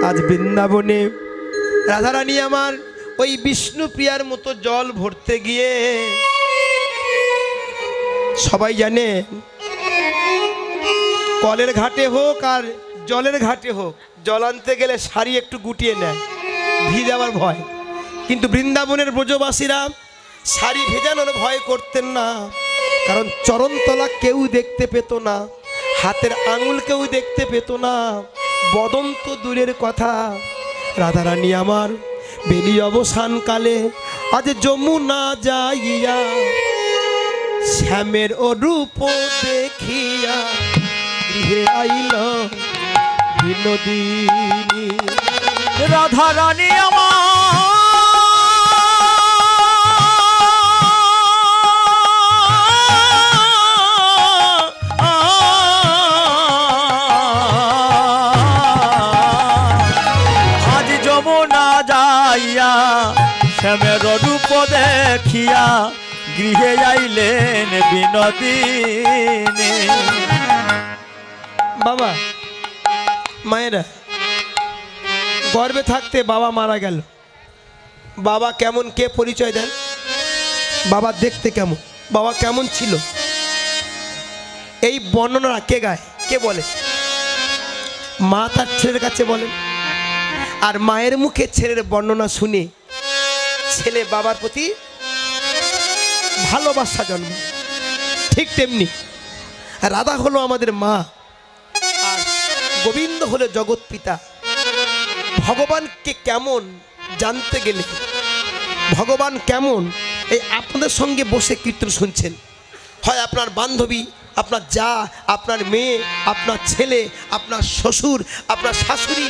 আজ বৃন্দাবনে রাধারানী আমার ওই বিষ্ণুপ্রিয়ার মতো জল ভরতে গিয়ে সবাই জানে কলের ঘাটে হোক আর জলের ঘাটে হোক জল আনতে গেলে শাড়ি একটু গুটিয়ে নেয়, ভিজে যাওয়ার ভয়। কিন্তু বৃন্দাবনের ব্রজবাসীরা শাড়ি ভেজানোর ভয় করতেন না, কারণ চরণতলা কেউ দেখতে পেত না, হাতের আঙুল কেউ দেখতে পেত না, বদন তো দূরের কথা। রাধারানী আমার বেলি অবসানকালে আজ যমুনা যাইয়া শ্যামের অরূপ দেখিয়া গৃহে আইল বিনোদিনী। রাধারানী আমার আজ যমুনা যাইয়া শ্যামের রূপ দেখিয়া গৃহে আইলেন বিনোদিনী। বাবা মায়েরা, গর্ভে থাকতে বাবা মারা গেল, বাবা কেমন কে পরিচয় দেন? বাবা দেখতে কেমন, বাবা কেমন ছিল, এই বর্ণনা কে গায়, কে বলে? মা তার ছেলের কাছে বলেন, আর মায়ের মুখে ছেলের বর্ণনা শুনে ছেলে বাবার প্রতি ভালোবাসা জন্ম। ঠিক তেমনি রাধা হলো আমাদের মা, আর গোবিন্দ হলো জগৎ পিতা। ভগবানকে কেমন জানতে গেলে, ভগবান কেমন, এই আপনাদের সঙ্গে বসে কীর্তন শুনছেন, হয় আপনার বান্ধবী, আপনার যা, আপনার মেয়ে, আপনার ছেলে, আপনার শ্বশুর, আপনার শাশুড়ি,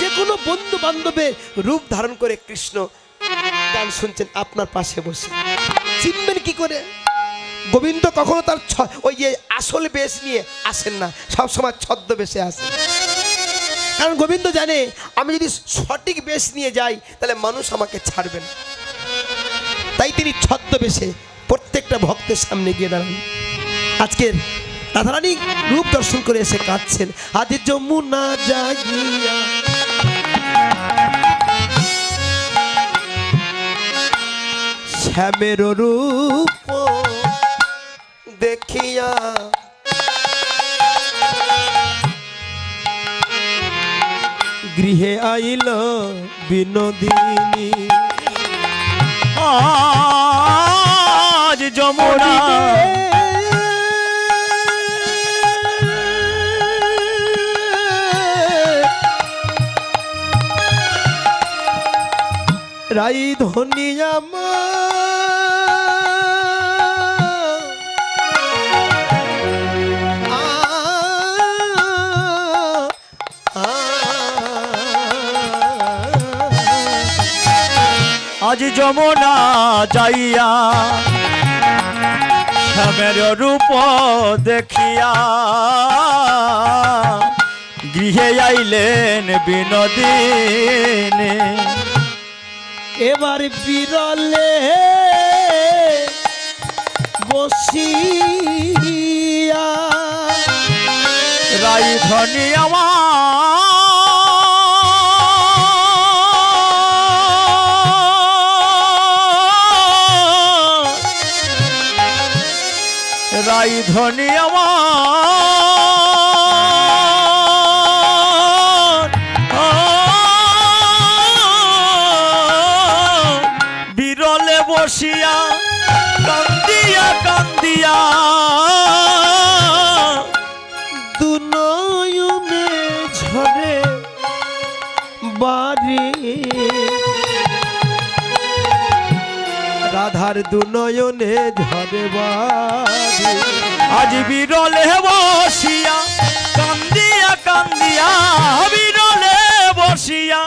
যে কোনো বন্ধু বান্ধবের রূপ ধারণ করে কৃষ্ণ গান শুনছেন আপনার পাশে বসে, চিনবেন কি করে? গোবিন্দ কখনো তার ওই যে আসল বেশ নিয়ে আসেন না, সবসময় ছদ্মবেশে আসেন। কারণ গোবিন্দ জানে আমি যদি সঠিক বেশ নিয়ে যাই তাহলে মানুষ আমাকে ছাড়বে না, তাই তিনি ছদ্মবেশে প্রত্যেকটা ভক্তের সামনে গিয়ে দাঁড়ান। আজকের রাধারানী রূপ দর্শন করে এসে কাঁদছেন, আজ যমুনা যাইয়া শ্যামের রূপ দেখিয়া গৃহে আইল বিনোদিনী। আজ যমুনা রাই ধনিয়া আজ যমুনা যাইয়া শ্যামের রূপ দেখিয়া গৃহে আইলেন বিনোদিনী। এবার বিরলে বসিয়া রাই ধনী আমার রাই ধনী আমার বিরলে বসিয়া কান্দিয়া কান্দিয়া দুনয়নে ঝরে বাড়ি, রাধার দুনয়নে ঝরে বাড়ি। আজ বিরলে বসিয়া কান্দিয়া কান্দিয়া বিরলে বসিয়া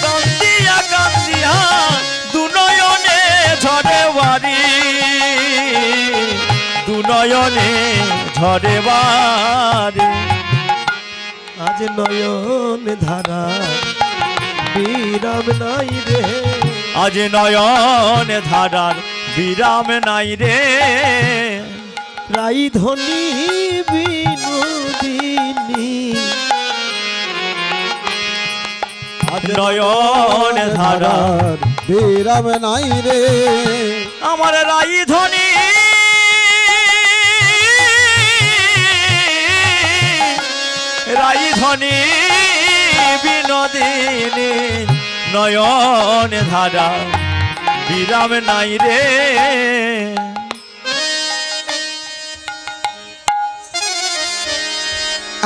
কান্দিয়া কান্দিয়া দুনয়নে ঝরে বাড়ি, দুনয়নে ঝরে বাড়ি। আজ নয়ন ধারা বিরাম নাই রে, আজ নয়ন ধারার বিরাম নাই রে। রাই ধনী বিনোদিনী নয়ন ধারা বিরাম নাই রে আমার রাই ধনী বিনোদিনী নয়ন ধারা বিরাম নাই রে।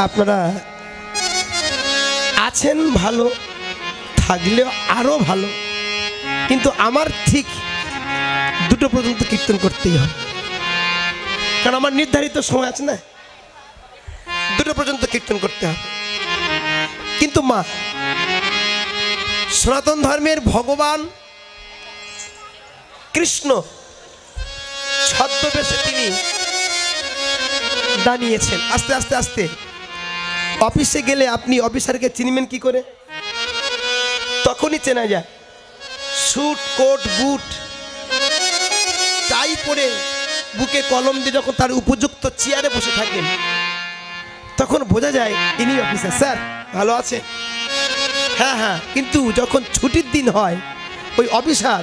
আপনারা আছেন ভালো, থাকলেও আরো ভালো, কিন্তু আমার ঠিক 2টো পর্যন্ত কীর্তন করতেই হবে, কারণ আমার নির্ধারিত সময় আছে না, 2টো পর্যন্ত কীর্তন করতে হবে। কিন্তু মা, সনাতন ধর্মের ভগবান কৃষ্ণ ছদ্মবেশে তিনি দাঁড়িয়েছেন। আস্তে আস্তে আস্তে অফিসে গেলে আপনি অফিসারকে চিনবেন কি করে? তখনই চেনা যায়, স্যুট কোট বুট টাই পরে বুকে কলম দিয়ে যখন তার উপযুক্ত চেয়ারে বসে থাকেন, তখন বোঝা যায় ইনি অফিসার। স্যার ভালো আছে? হ্যাঁ হ্যাঁ। কিন্তু যখন ছুটির দিন হয়, ওই অফিসার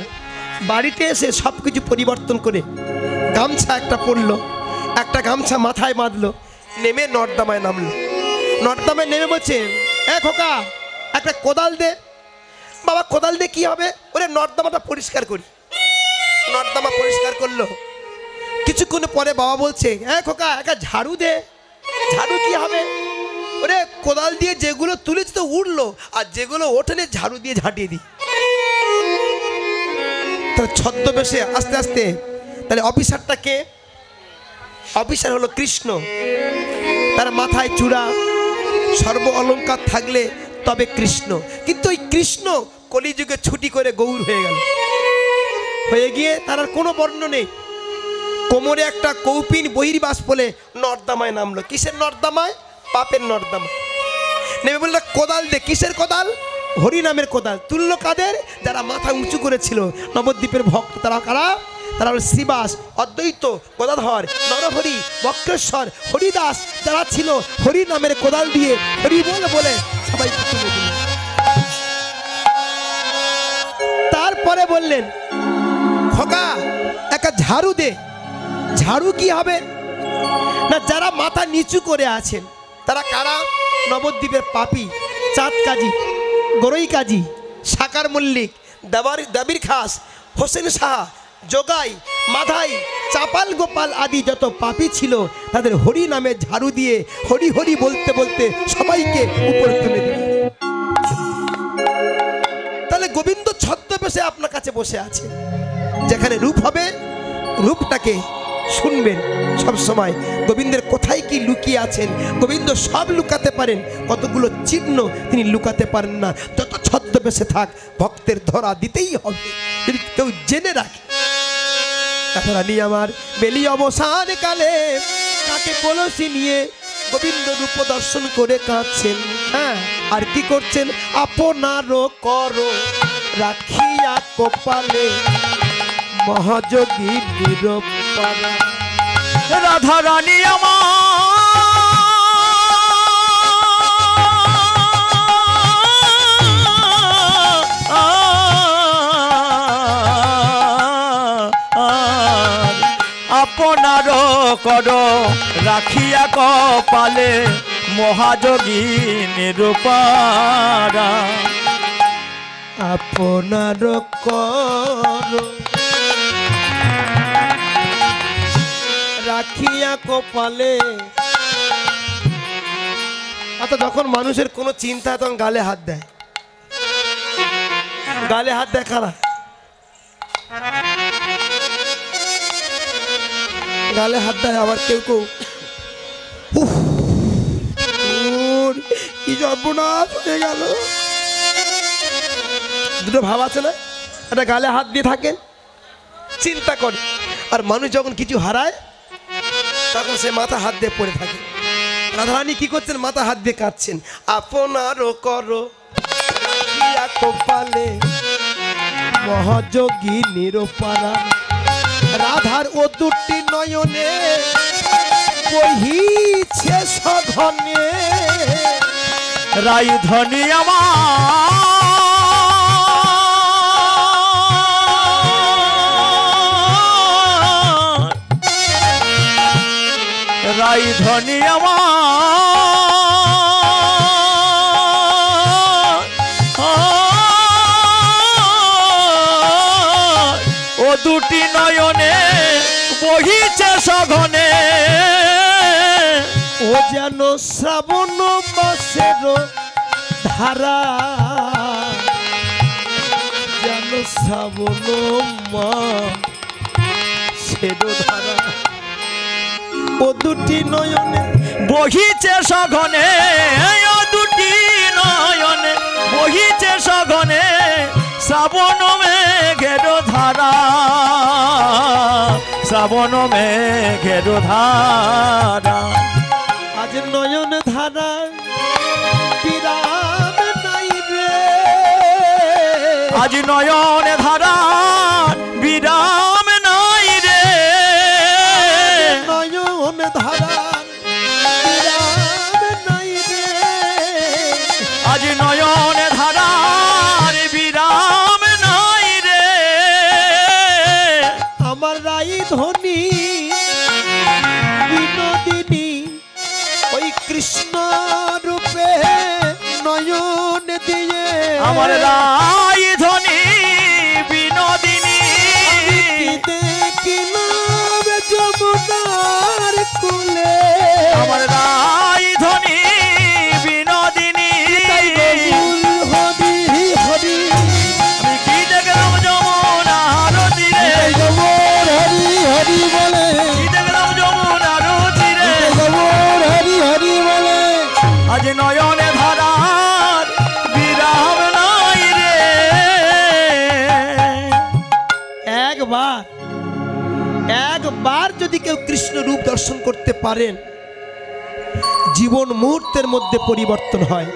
বাড়িতে এসে সব কিছু পরিবর্তন করে গামছা একটা পরলো, একটা গামছা মাথায় বাঁধলো, নেমে নর্দমায় নামলো। নর্দমায় নেমে বলছে, এ খোকা একটা কোদাল দে। বাবা কোদাল দিয়ে কি হবে? ওরে নর্দমাটা পরিষ্কার করি। নর্দমা পরিষ্কার করলো। কিছুক্ষণ পরে বাবা বলছে, এ খোকা একটা ঝাড়ু দে। ঝাড়ু কি হবে? ওরে কোদাল দিয়ে যেগুলো তুলেছি তো উঠলো, আর যেগুলো ওঠেনি ঝাড়ু দিয়ে ঝাঁটিয়ে দিই। তাহলে ছদ্মবেশে আস্তে আস্তে, তাহলে অফিসারটা কে? অফিসার হলো কৃষ্ণ। তার মাথায় চূড়া, সর্ব অলঙ্কার থাকলে তবে কৃষ্ণ। কিন্তু ওই কৃষ্ণ কলিযুগে ছুটি করে গৌর হয়ে গেল, হয়ে গিয়ে তার আর কোনো বর্ণ নেই। কোমরে একটা কৌপিন বহির্বাস বলে নর্দমায় নামলো। কিসের নর্দমায়? পাপের নর্দমায় নেমে বললো, কোদাল দে। কিসের কোদাল? হরিনামের কোদাল। তুল্য কাদের? যারা মাথা উঁচু করেছিল, নবদ্বীপের ভক্ত। তারা কারা? তারা হল শ্রীবাস, অদ্বৈত, গদাধর, নরহরি, বক্রেশ্বর, হরিদাস। যারা ছিল হরি নামের কোদাল দিয়ে হরি বলে বলে সবাই তুলে দিল। তারপরে বললেন, খোকা একটা ঝাড়ু দে। ঝাড়ু কি হবে? না, যারা মাথা নিচু করে আছেন তারা কারা? নবদ্বীপের পাপী, চাঁদ কাজী, গরই কাজী, সাকার মল্লিক, দাবির খাস, হোসেন সাহা, জগাই, মাধাই, চাপাল গোপাল আদি যত পাপী ছিল, তাদের হরি নামে ঝাড়ু দিয়ে হরি হরি বলতে বলতে সবাইকে উপরে তুলে দিল। তাহলে গোবিন্দ ছদ্মবেশে আপনার কাছে বসে আছে। যেখানে রূপ হবে, রূপটাকে শুনবেন সব সময়। গোবিন্দের কোথায় কি লুকিয়ে আছেন? গোবিন্দ সব লুকাতে পারেন, কতগুলো চিহ্ন তিনি লুকাতে পারেন না। যত ছদ্মবেশে থাক, ভক্তের ধরা দিতেই হবে, যদি কেউ জেনে রাখে। রানী আমার বেলি অবসান কালে কাকে কলসি নিয়ে গোবিন্দ রূপ দর্শন করে কাঁদছেন। হ্যাঁ, আর কি করছেন? আপনারও করো রাখিয়া কপালে মহাযোগী নিরপারা। রাধা রানী আমার আপনার কর রাখিয়া কপালে মহাযোগী নিরূপারা। আপনার কর রাখিয়া কপালে। আচ্ছা, যখন মানুষের কোনো চিন্তা, তখন গালে হাত দেয়। গালে হাত দেয় কারা? গালে হাত দেয় আবার কেউ কেউ উফ কি সর্বনাশ হয়ে গেল। দুটো ভাব আছে না? একটা গালে হাত দিয়ে থাকেন, চিন্তা করে, আর মানুষ যখন কিছু হারায় তখন সে মাথা হাত দিয়ে পড়ে থাকে। রাধারানী কি করছেন? মাথা হাত দিয়ে কাঁদছেন। আপনারও করো রাখিয়া কপালে মহাযোগী নিরপারা। রাধার ও দুটি নয়নে বহিছে সঘনে। রাই ধনী আমার ধনী আমার ও দুটি নয়নে বহিছে সঘনে ও যেন শ্রাবণ মাসের ধারা, যেন শ্রাবণ মাসের ধারা, ও দুটি নয়নে বহিছে সঘনে ও দুটি নয়নে বহিছে সঘনে শ্রাবণ মেঘের ধারা শ্রাবণ মেঘের ধারা আজ নয়ন ধারা বিরাম নাই রে, আজ নয়ন ধারা বিরাম নাই রে নয়ন ধারা বিরাম নাই রে, আজ নয়ন ধারার বিরাম নাই রে আমার রাই ধনী বিনোদিনী ওই কৃষ্ণ রূপে নয়ন দিয়ে আমার রাই ধনী বিনোদিনী দেখিলাম যমুনার কুলে, আমার রাই ধনী বিনোদিনী হরি হরি আমি কি দেখলাম যমুনার তীরে হরি হরি বলে, কি দেখলাম যমুনার তীরে হরি হরি বলে, আজ নয়নে ধারার বিরাম নাই রে একবার একবার যদি কেউ কৃষ্ণ রূপ দর্শন করতে পারেন জীবন মুহূর্তের মধ্যে পরিবর্তন হয়।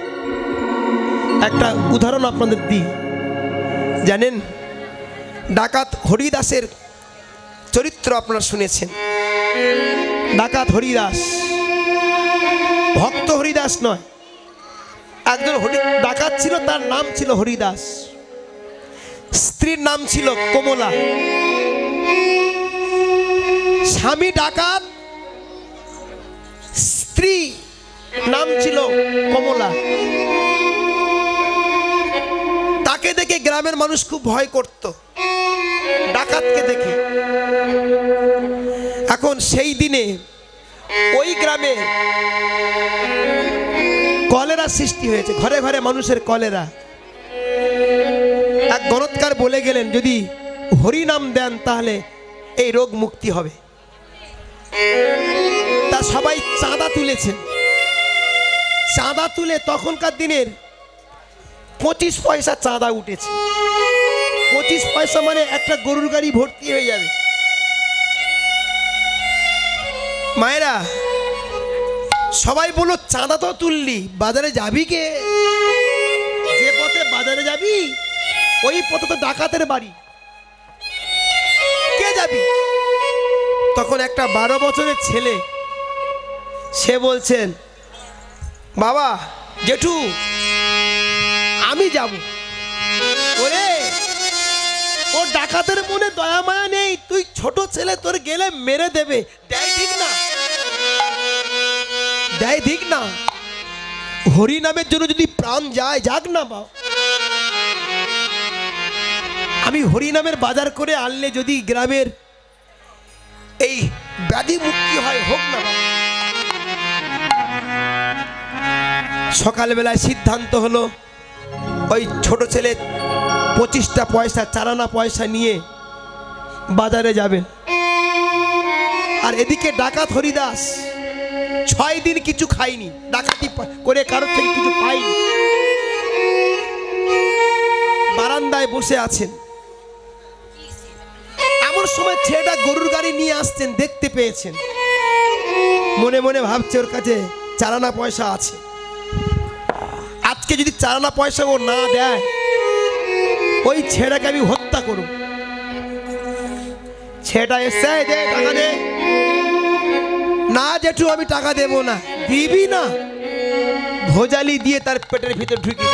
একটা উদাহরণ আপনাদের দিই, জানেন ডাকাত হরিদাসের চরিত্র আপনারা শুনেছেন। ডাকাত হরিদাস ভক্ত হরিদাস নয়, একজন ডাকাত ছিল, তার নাম ছিল হরিদাস, স্ত্রীর নাম ছিল কমলা। স্বামী ডাকাত, স্ত্রী নাম ছিল কমলা। তাকে দেখে গ্রামের মানুষ খুব ভয় করত, ডাকাতকে দেখে। এখন সেই দিনে ওই গ্রামে কলেরা সৃষ্টি হয়েছে, ঘরে ঘরে মানুষের কলেরা। এক গণৎকার বলে গেলেন যদি হরি নাম দেন তাহলে এই রোগ মুক্তি হবে। তা সবাই চাঁদা তুলেছেন, চাঁদা তুলে তখনকার দিনের 25 পয়সা চাঁদা উঠেছে। 25 পয়সা মানে একটা গরুর গাড়ি ভর্তি হয়ে যাবে। মায়েরা সবাই বলল চাঁদা তো তুললি, বাজারে যাবি কে? যে পথে বাজারে যাবি ওই পথে তো ডাকাতের বাড়ি, কে যাবি? তখন একটা 12 বছরের ছেলে সে বলছেন বাবা জেঠু আমি যাব। ওরে ও ডাকাতের মনে দয়া মায়া নেই, তুই ছোট ছেলে, তোর গেলে মেরে দেবে। দেয় ঠিক না, দেয় ঠিক না। হরি নামের জন্য যদি প্রাণ যায় যাক না বাবা। আমি হরি নামের বাজার করে আনলে যদি গ্রামের এই ব্যাধি মুক্তি হয়, হোক না বাবা। সকালবেলায় সিদ্ধান্ত হলো ওই ছোট ছেলে 25টা পয়সা, 4 আনা পয়সা নিয়ে বাজারে যাবেন। আর এদিকে ডাকাত হরিদাস 6 দিন কিছু খায়নি, ডাকাতি করে কারোর থেকে কিছু পায়নি, বারান্দায় বসে আছেন। এমন সময় ছেলেটা গরুর গাড়ি নিয়ে আসছেন, দেখতে পেয়েছেন। মনে মনে ভাবছে ওর কাছে 4 আনা পয়সা আছে, আজকে যদি 4 আনা পয়সা ও না দেয় ওই ছেলেটাকে আমি হত্যা করব। ছেলেটা এসে দে টাকা দে, না জেঠু আমি টাকা দেব না। দিবি না? ভোজালি দিয়ে তার পেটের ভিতর ঢুকে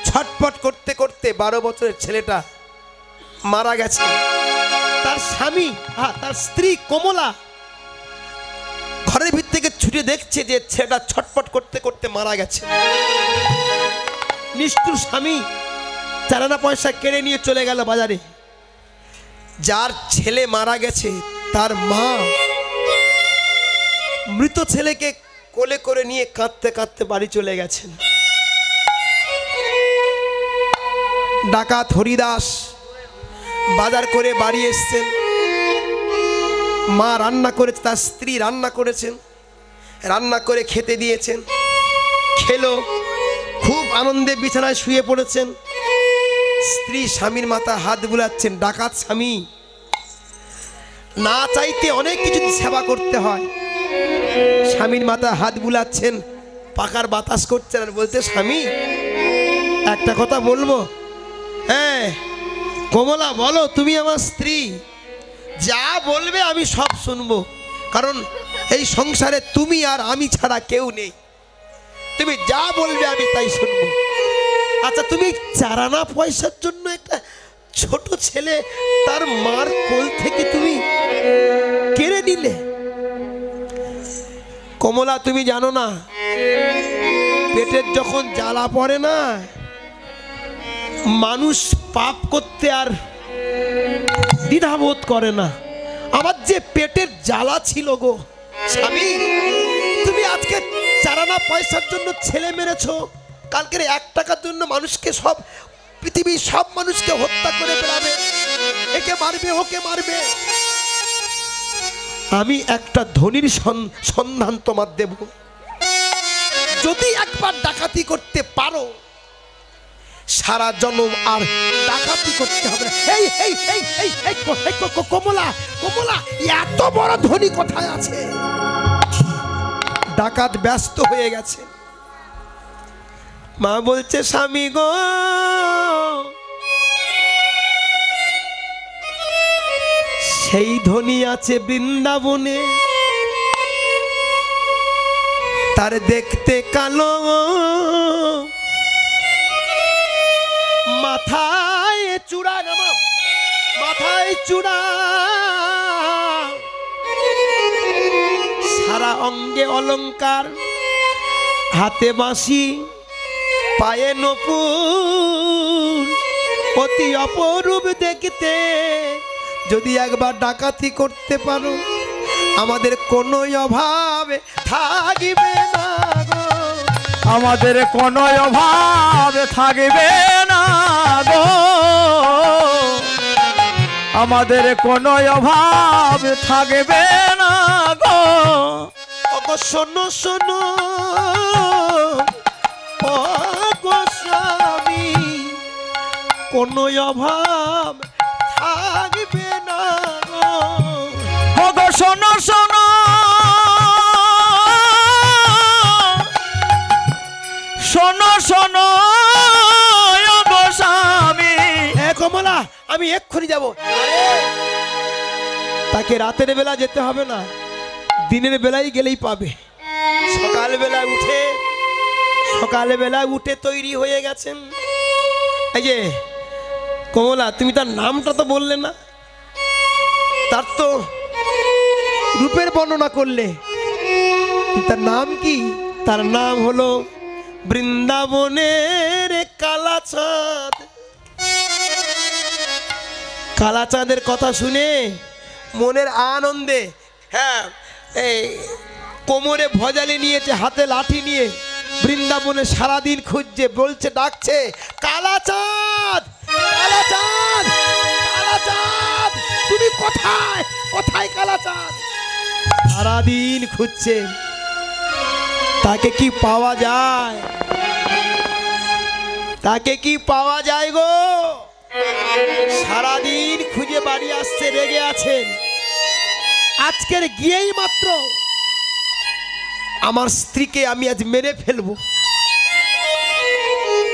ছটপট করতে করতে 12 বছরের ছেলেটা মারা গেছে। তার স্বামী, তার স্ত্রী কমলা ছুটে দেখছে যে ছেলেটা ছটপট করতে করতে মারা গেছে। নিষ্ঠুর স্বামী চারানা পয়সা কেড়ে নিয়ে চলে গেল বাজারে। যার ছেলে মারা গেছে তার মা মৃত ছেলেকে কোলে করে নিয়ে কাঁদতে কাঁদতে বাড়ি চলে গেছেন। ডাকাত হরিদাস বাজার করে বাড়ি এসছেন। মা রান্না করেছে, তার স্ত্রী রান্না করেছেন, রান্না করে খেতে দিয়েছেন। খেলো, খুব আনন্দে বিছানায় শুয়ে পড়েছেন। স্ত্রী স্বামীর মাথায় হাত বুলাচ্ছেন। ডাকাত স্বামী, না চাইতে অনেক কিছু সেবা করতে হয়। স্বামীর মাথায় হাত বুলাচ্ছেন, পাকার বাতাস করছেন আর বলতে, স্বামী একটা কথা বলবো? হ্যাঁ কমলা বলো, তুমি আমার স্ত্রী, যা বলবে আমি সব শুনবো, কারণ এই সংসারে তুমি আর আমি ছাড়া কেউ নেই। তুমি যা বলবে আমি তাই শুনবো। আচ্ছা, তুমি চারানা পয়সার জন্য একটা ছোট ছেলে তার মার কোল থেকে তুমি কেড়ে নিলে? কমলা, তুমি জানো না, পেটের যখন জ্বালা পড়ে না, মানুষ পাপ করতে আর দ্বিধাবোধ করে না। আমার যে পেটের জ্বালা ছিল গো স্বামী, তুমি আজকে চারানা পয়সার জন্য ছেলে মেরেছো, কালকের 1 টাকার জন্য মানুষকে, সব পৃথিবীর সব মানুষকে হত্যা করে বেড়াবে, একে মারবে ওকে মারবে। আমি একটা ধনীর সন্ধান তোমার দেব। যদি একবার ডাকাতি করতে পারো, সারা জন্ম আর ডাকাতি করতে হবে না। এই এই এই এই এই কমলা, কমলা, এত বড় ধনী কোথায় আছে? ডাকাত ব্যস্ত হয়ে গেছে। মা বলছে, স্বামী গো, সেই ধনী আছে বৃন্দাবনে, তার দেখতে কালো, মাথায় চূড়া, নামা মাথায় চূড়া, সারা অঙ্গে অলংকার, হাতে বাঁশি, পায়ে নপুর, অতি অপরূপ দেখতে। যদি একবার ডাকাতি করতে পারো, আমাদের কোনো অভাব থাকবে না গো, আমাদের কোনো অভাব থাকবে না গো, আমাদের কোনো অভাব থাকবে না গো। ওগো শোনো শোনো, ওগো স্বামী, কোনো অভাব থাকবে না গো। ওগো শোনো শোনো, শোনো শোনো ওগো স্বামী। এ কমলা, আমি এক্ষুনি যাব। তাকে রাতের বেলা যেতে হবে না, দিনের বেলায় গেলেই পাবে। সকালবেলা উঠে তৈরি হয়ে গেছেন। এই যে কমলা, তুমি তার নামটা তো বললে না, তার তো রূপের বর্ণনা করলে, তার নাম কি? তার নাম হলো বৃন্দাবনের কালাচাঁদ। কালাচাঁদের কথা শুনে মনের আনন্দে, হ্যাঁ, এই কোমরে ভজালি নিয়েছে, হাতে লাঠি নিয়ে বৃন্দাবনে সারাদিন খুঁজছে, বলছে, ডাকছে, কালাচাঁদ, কালাচাঁদ, কালাচাঁদ, তুমি কোথায়, কোথায় কালাচাঁদ? সারাদিন খুঁজছে, তাকে কি পাওয়া যায়? তাকে কি পাওয়া যায় গো? সারাদিন খুঁজে বাড়ি আসছে, রেগে আছেন। আজকের গিয়েই মাত্র আমার স্ত্রীকে আমি আজ মেরে ফেলবো।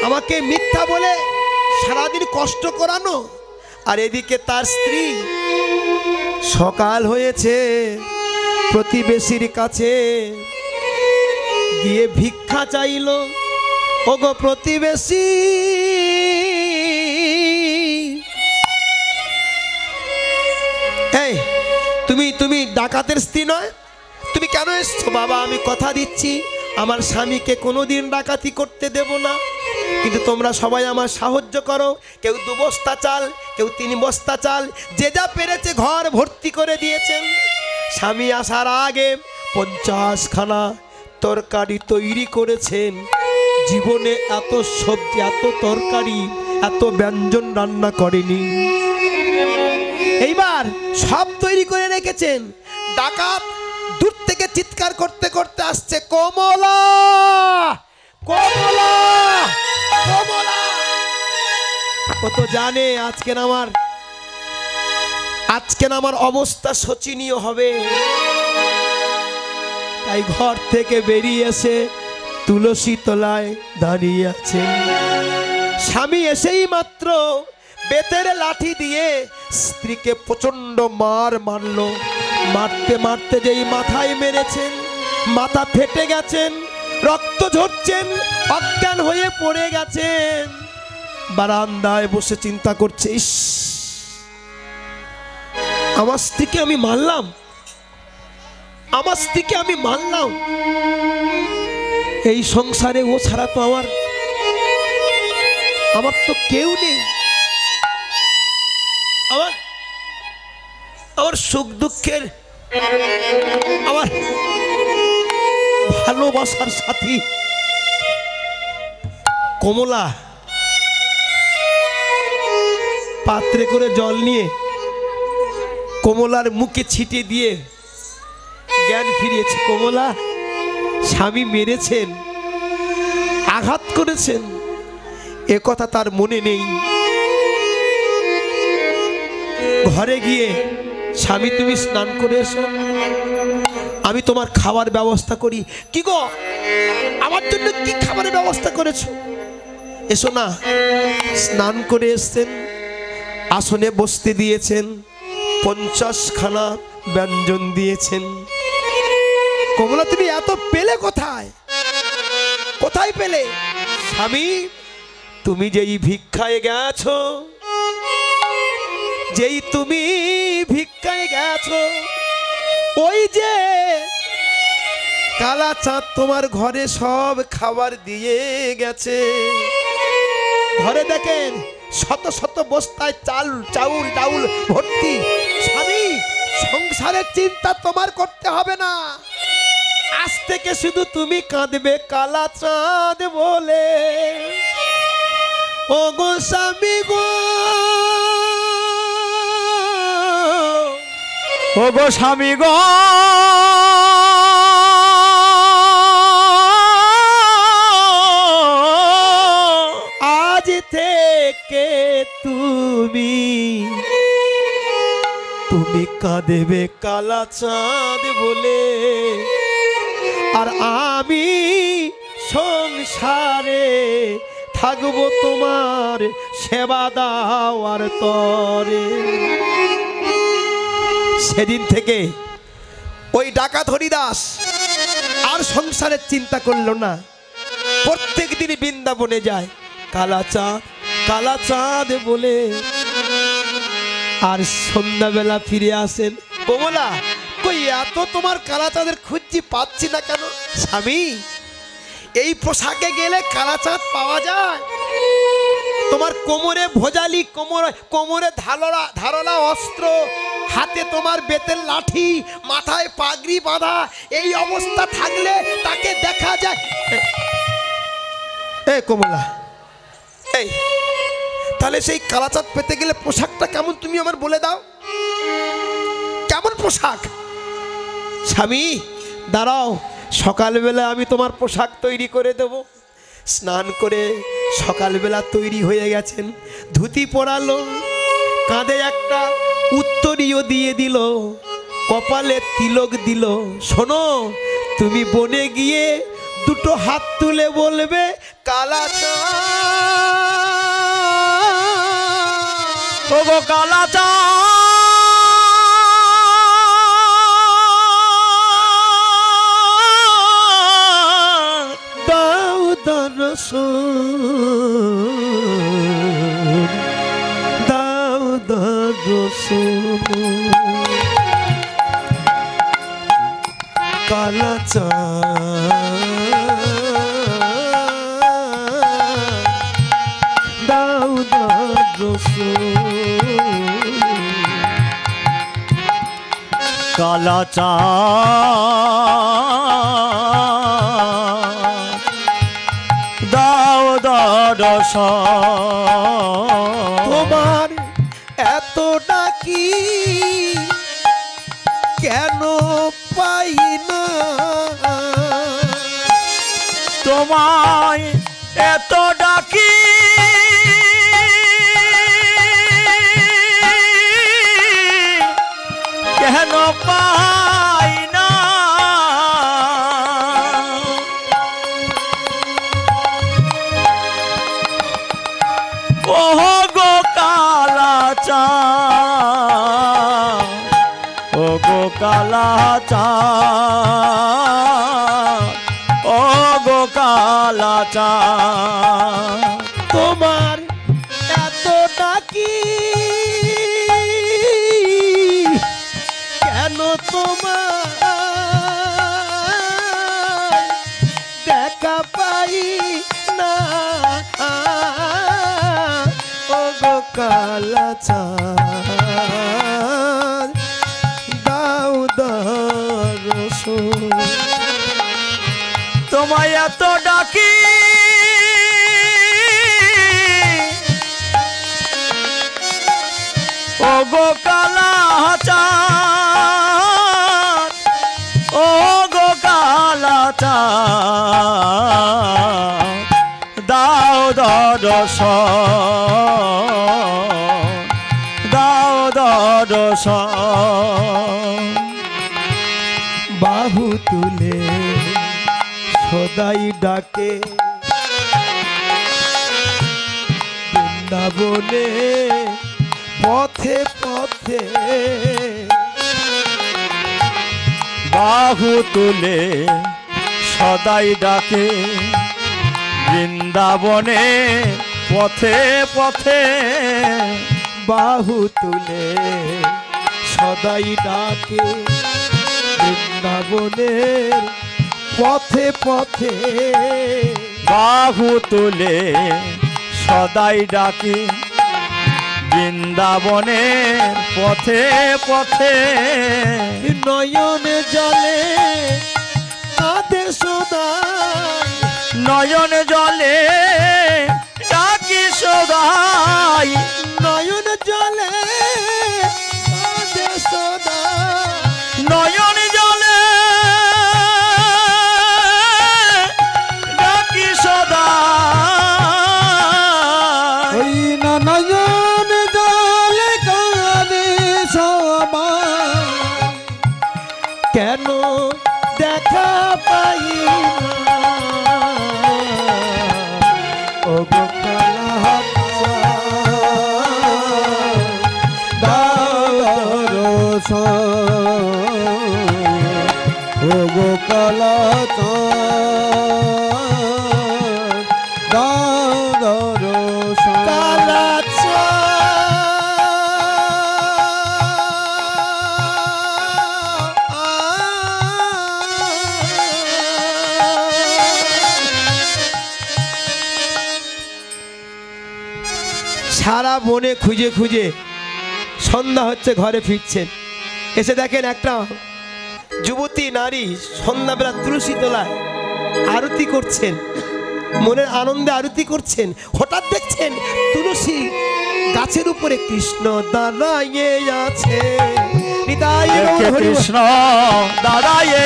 আমাকে মিথ্যা বলে সারাদিন কষ্ট করানো, আর এদিকে তার স্ত্রী সকাল হয়েছে, প্রতিবেশীর কাছে গিয়ে ভিক্ষা চাইল। ওগো প্রতিবেশী, এই তুমি ডাকাতের স্ত্রী নয়? তুমি তুমি কেন এসছো? বাবা আমি কথা দিচ্ছি আমার স্বামীকে কোনোদিন ডাকাতি করতে দেব না, কিন্তু তোমরা সবাই আমার সাহায্য করো। কেউ 2 বস্তা চাল, কেউ 3 বস্তা চাল, যে যা পেরেছে ঘর ভর্তি করে দিয়েছেন। স্বামী আসার আগে 50খানা তরকারি তৈরি করেছেন। জীবনে এত সবজি, এত তরকারি, এত ব্যঞ্জন রান্না করেনি। এইবার সব তৈরি করে রেখেছেন। ডাকাত দূর থেকে চিৎকার করতে করতে আসছে, কমলা কমলা কমলা। ও তো জানে আজকে আমার অবস্থা শোচনীয় হবে, তাই ঘর থেকে বেরিয়ে এসে তুলসী তলায় দাঁড়িয়ে আছেন। স্বামী এসেই মাত্র বেতের লাঠি দিয়ে স্ত্রীকে প্রচন্ড মারলো। মারতে মারতে যেই মাথায় মেরেছেন, মাথা ফেটে গেছেন, রক্ত ঝরছেন, অজ্ঞান হয়ে পড়ে গেছেন। বারান্দায় বসে চিন্তা করছে, ইস আমার স্ত্রীকে আমি মারলাম, আমার স্ত্রীকে আমি মারলাম। এই সংসারে ও ছাড়া তো আমার তো কেউ নেই। আমার সুখ দুঃখের, আমার ভালোবাসার সাথী কমলা পাত্রে করে জল নিয়ে কমলার মুখে ছিটিয়ে দিয়ে জ্ঞান ফিরিয়েছে। কমলা, স্বামী মেরেছেন, আঘাত করেছেন, এ কথা তার মনে নেই। ঘরে গিয়ে, স্বামী তুমি স্নান করে এসো, আমি তোমার খাবার ব্যবস্থা করি। কি গো, আমার জন্য কি খাবারের ব্যবস্থা করেছো? এসো না। স্নান করে এসছেন, আসনে বসতে দিয়েছেন, 50খানা ব্যঞ্জন দিয়েছেন। কমলা তুমি এত পেলে কোথায়? কোথায় পেলে? স্বামী তুমি যেই ভিক্ষায় গেছো, যেই তুমি ভিক্ষায় গেছো, ওই যে কালা চাঁদ তোমার ঘরে সব খাবার দিয়ে গেছে। ঘরে দেখেন শত শত বস্তায় চাউল ডাউল ভর্তি। স্বামী সংসারের চিন্তা তোমার করতে হবে না, আজ থেকে শুধু তুমি কাঁদবে কালা চাঁদ বলে। ও গো স্বামী গো, ও গো স্বামী গো, আজ থেকে তুমি কাঁদবে কালা চাঁদ বলে, আর আমি সংসারে থাকবো তোমার সেবা দাওয়ার তরে। সেদিন থেকে ওই ডাকাত হরিদাস আর সংসারের চিন্তা করলো না। প্রত্যেক দিন বৃন্দাবনে যায় কালা চাঁদ বলে, আর সন্ধ্যাবেলা ফিরে আসেন। কমলা কই এত তোমার কালা চাঁদের খুঁজছি, পাচ্ছি না কেন? স্বামী এই পোশাকে গেলে কালা চাঁদ পাওয়া যায়? তোমার কোমরে ভোজালি, কোমরে ধারলা অস্ত্র, হাতে তোমার বেতের লাঠি, মাথায় পাগড়ি বাঁধা, এই অবস্থা থাকলে তাকে দেখা যায়। এই কমলা, এই তাহলে সেই কালাচাঁদ পেতে গেলে পোশাকটা কেমন তুমি আমার বলে দাও, কেমন পোশাক? স্বামী দাঁড়াও, সকালবেলা আমি তোমার পোশাক তৈরি করে দেব। স্নান করে সকালবেলা তৈরি হয়ে গেছেন, ধুতি পরালো, কাঁধে একটা উত্তরীয় দিয়ে দিল, কপালে তিলক দিল। শোনো, তুমি বনে গিয়ে দুটো হাত তুলে বলবে কালা চাঁদ, ও গো কালা চাঁদ, দাও দর্শন, দাও দর্শন। দাও কালাচাঁদ দাও দর্শন তোমার এত ডাকি কেন পাই না তোমায় এত ডাকি কেন পাই না ওহ গো কালাচাঁদ ও গো কালাচাঁদ ও গো কালাচাঁদ তোমার এত ডাকি কেন তোমার দেখা পাই না ও গো কালাচাঁদ দাও দর্শন তোমায় এত ডাকি ও গো কালাচাঁদ ও গো কালাচাঁদ দাও দর্শন দাও দর্শন বাহু তুলে সদাই ডাকে বৃন্দাবনে পথে পথে বাহু তুলে সদাই ডাকে বৃন্দাবনে পথে পথে বাহু তুলে সদাই ডাকে বৃন্দাবনের পথে পথে বাহু তুলে সদাই ডাকে বৃন্দাবনে পথে পথে নয়ন জলে কাঁদে সদাই নয়ন জলে ডাকি সদাই নয়ন জলে কাঁদে সদাই নয়ন জলে ডাকি সদাই ওই না নয়ন জলে কাঁদে সবাই কেন দেখা পাই না ও গো কালাচাঁদ ও গো কালাচাঁদ দাও দর্শন সারা বনে খুঁজে খুঁজে সন্ধ্যা হচ্ছে, ঘরে ফিরছেন। এসে দেখেন একটা যুবতী নারী সন্ধ্যাবেলা তুলসী তলায় আরতি করছেন, মনের আনন্দে আরতি করছেন। হঠাৎ দেখছেন তুলসী গাছের উপরে কৃষ্ণ দাঁড়াইয়ে আছে। নিতাই গৌর হরি বল। কৃষ্ণ দাঁড়াইয়ে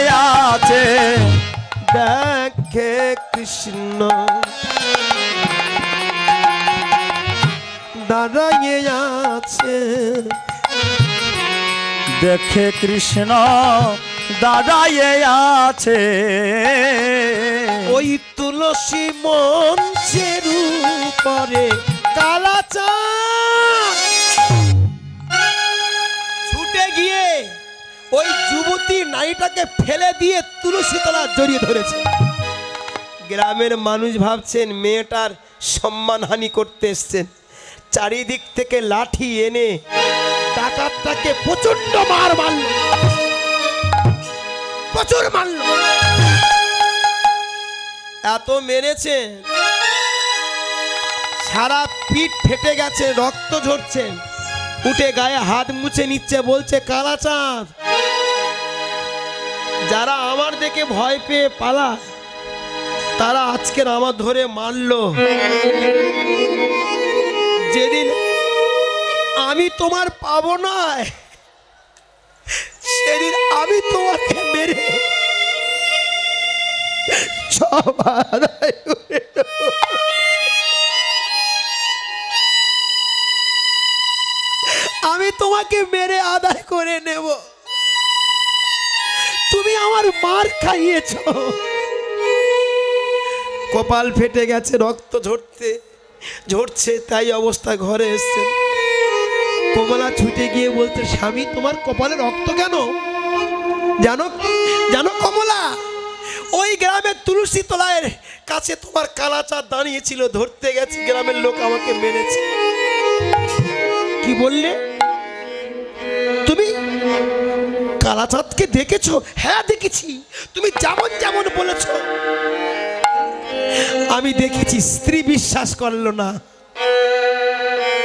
আছে দেখে কৃষ্ণ দাঁড়াইয়ে আছে, দেখে কৃষ্ণ দাঁড়াইয়ে আছে ওই তুলসী মঞ্চের উপরে কালাচাঁদ ছুটে গিয়ে ওই যুবতী নারীটাকে ফেলে দিয়ে তুলসী তলা জড়িয়ে ধরেছে। গ্রামের মানুষ ভাবছেন মেয়েটার সম্মানহানি করতে এসছেন, চারিদিক থেকে লাঠি এনে ডাকাতটাকে প্রচন্ড মার মারল। প্রচুর মারল, এত মেরেছে সারা পিঠ ফেটে গেছে, রক্ত ঝরছে। উঠে গায়ে হাত মুছে নিচ্ছে, বলছে কালাচাঁদ, যারা আমার দেখে ভয় পেয়ে পালা তারা আজকের আমার ধরে মারলো। যেদিন আমি তোমার পাবো না সেদিন আমি তোমাকে মেরে সব আদায় করে নেব। আমি তোমাকে মেরে আদায় করে নেব। তুমি আমার মার খাইয়েছ। কপাল ফেটে গেছে, রক্ত ঝরছে, তাই অবস্থা। ঘরে এসছেন, কমলা ছুটে গিয়ে বলতে, স্বামী তোমার কপালে রক্ত কেন? জানো কমলা, ওই গ্রামের তুলসী তলায়ের কাছে তোমার কালাচাঁদ দাঁড়িয়েছিল, ধরতে গেছি, গ্রামের লোক আমাকে মেরেছে। কি বললে তুমি? কালাচাঁদকে দেখেছো? হ্যাঁ দেখেছি, তুমি যেমন যেমন বলেছো আমি দেখেছি। স্ত্রী বিশ্বাস করলো না,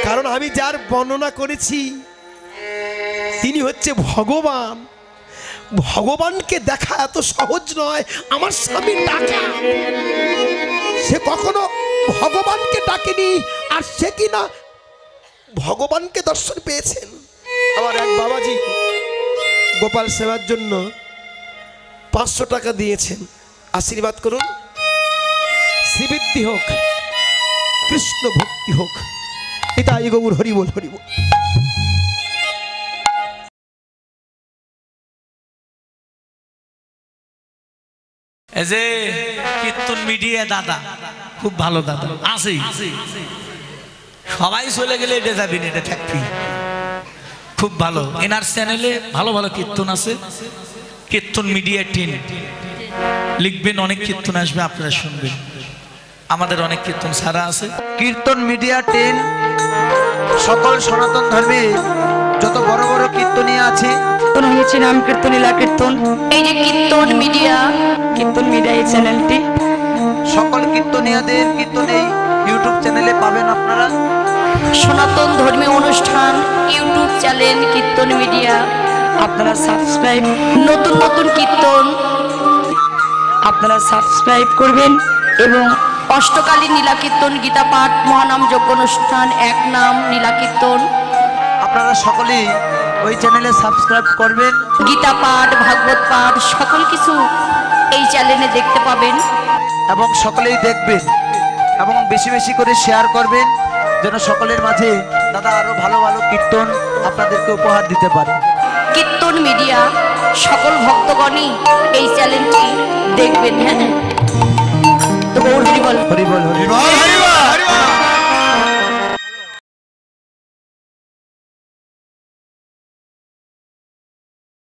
কারণ আমি যার বর্ণনা করেছি তিনি হচ্ছে ভগবান। ভগবানকে দেখা এত সহজ নয়। আমার স্বামী ডাকা, সে কখনো ভগবানকে ডাকেনি, আর সে কিনা ভগবানকে দর্শন পেয়েছেন। আমার এক বাবাজি গোপাল সেবার জন্য 500 টাকা দিয়েছেন, আশীর্বাদ করুন। শ্রীবৃদ্ধি হোক, কৃষ্ণ ভক্তি হোক। নিতাই গৌর হরি বল, হরি বল। এই যে কীর্তন মিডিয়া দাদা, খুব ভালো দাদা আছে, সবাই চলে গেলে এটা যাবি না, এটা থাকবি। খুব ভালো, এনার চ্যানেলে ভালো ভালো কীর্তন আছে। কীর্তন মিডিয়া টিম লিখবেন, অনেক কীর্তন আসবে, আপনারা শুনবেন। আমাদের অনেক কীর্তন ছাড়া আছে। কীর্তন মিডিয়া টেন সকল সনাতন ধর্মে যত বড় বড় কীর্তনীয় আছে, কীর্তন হয়েছে নাম কীর্তন, লীলা কীর্তন। এই যে কীর্তন মিডিয়া এই চ্যানেলটি, সকল কীর্তনীয়দের কীর্তন এই ইউটিউব চ্যানেলে পাবেন আপনারা। সনাতন ধর্মীয় অনুষ্ঠান ইউটিউব চ্যানেল কীর্তন মিডিয়া, আপনারা সাবস্ক্রাইব, নতুন নতুন কীর্তন আপনারা সাবস্ক্রাইব করবেন। এবং অষ্টকালী নীলা কীর্তন, গীতা পাঠ, মহানাম যজ্ঞ অনুষ্ঠান, এক নাম নীলা কীর্তন, আপনারা সকলেই ওই চ্যানেলে সাবস্ক্রাইব করবেন। গীতা পাঠ, ভাগবত পাঠ সকল কিছু এই চ্যানেলে দেখতে পাবেন। এবং সকলেই দেখবেন এবং বেশি বেশি করে শেয়ার করবেন, যেন সকলের মাঝে দাদা আরো ভালো ভালো কীর্তন আপনাদেরকে উপহার দিতে পারে। কীর্তন মিডিয়া সকল ভক্তগণই এই চ্যানেলটি দেখবেন। হ্যাঁ, তো গৌর হরি বল, হরি বল, হরি বল।